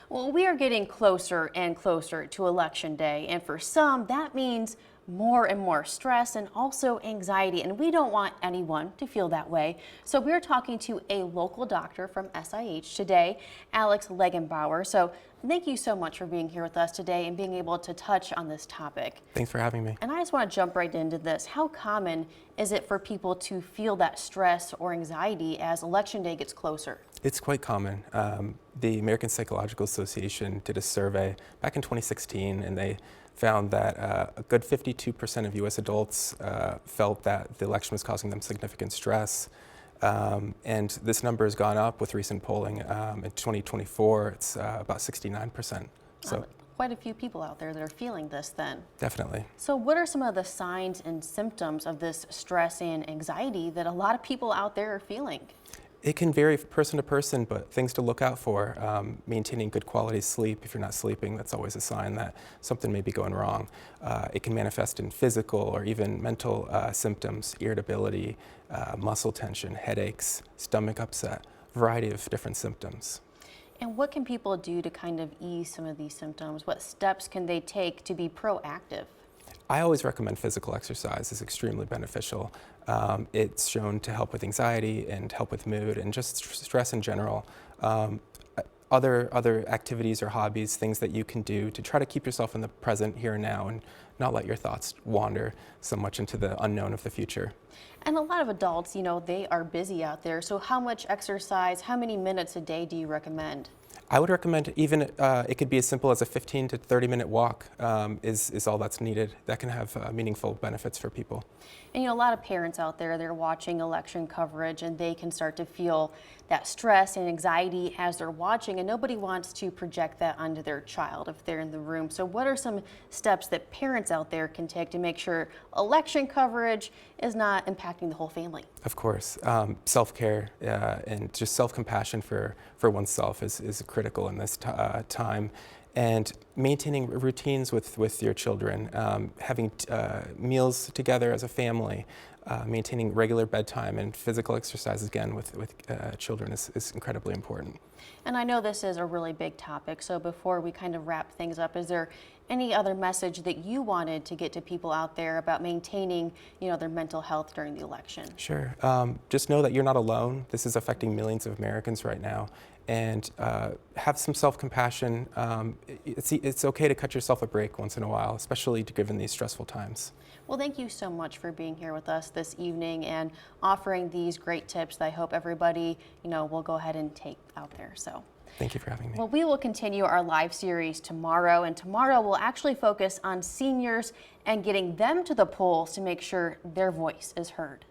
Well, we are getting closer and closer to Election Day, and for some, that means more and more stress and also anxiety, and we don't want anyone to feel that way. So we're talking to a local doctor from SIH today, Alex Legenbauer. So thank you so much for being here with us today and being able to touch on this topic. Thanks for having me. And I just want to jump right into this. How common is it for people to feel that stress or anxiety as Election Day gets closer? It's quite common. The American Psychological Association did a survey back in 2016, and they found that a good 52% of U.S. adults felt that the election was causing them significant stress. And this number has gone up with recent polling. In 2024, it's about 69%. So Quite a few people out there that are feeling this then. definitely. So what are some of the signs and symptoms of this stress and anxiety that a lot of people out there are feeling? It can vary person to person, but things to look out for, maintaining good quality sleep. If you're not sleeping, that's always a sign that something may be going wrong. It can manifest in physical or even mental symptoms, irritability, muscle tension, headaches, stomach upset, a variety of different symptoms. And what can people do to kind of ease some of these symptoms? What steps can they take to be proactive? I always recommend physical exercise. It's extremely beneficial. It's shown to help with anxiety and help with mood and just stress in general. Other activities or hobbies, things that you can do to try to keep yourself in the present here and now and not let your thoughts wander so much into the unknown of the future. And a lot of adults, they are busy out there. So how much exercise, how many minutes a day do you recommend? I would recommend even, it could be as simple as a 15 to 30-minute walk is all that's needed. That can have meaningful benefits for people. And a lot of parents out there, they're watching election coverage and they can start to feel that stress and anxiety as they're watching, and nobody wants to project that onto their child if they're in the room. So what are some steps that parents out there can take to make sure election coverage is not impacting the whole family? Of course, self-care and just self-compassion for oneself is critical in this time. And maintaining routines with your children, having meals together as a family, maintaining regular bedtime and physical exercise again with children is incredibly important. And I know this is a really big topic, so before we kind of wrap things up, is there any other message that you wanted to get to people out there about maintaining, their mental health during the election? Sure. Just know that you're not alone. This is affecting millions of Americans right now. And have some self-compassion. It's okay to cut yourself a break once in a while, especially given these stressful times. Well, thank you so much for being here with us this evening and offering these great tips that I hope everybody, will go ahead and take out there. So thank you for having me. Well, we will continue our live series tomorrow, and tomorrow we'll actually focus on seniors and getting them to the polls to make sure their voice is heard.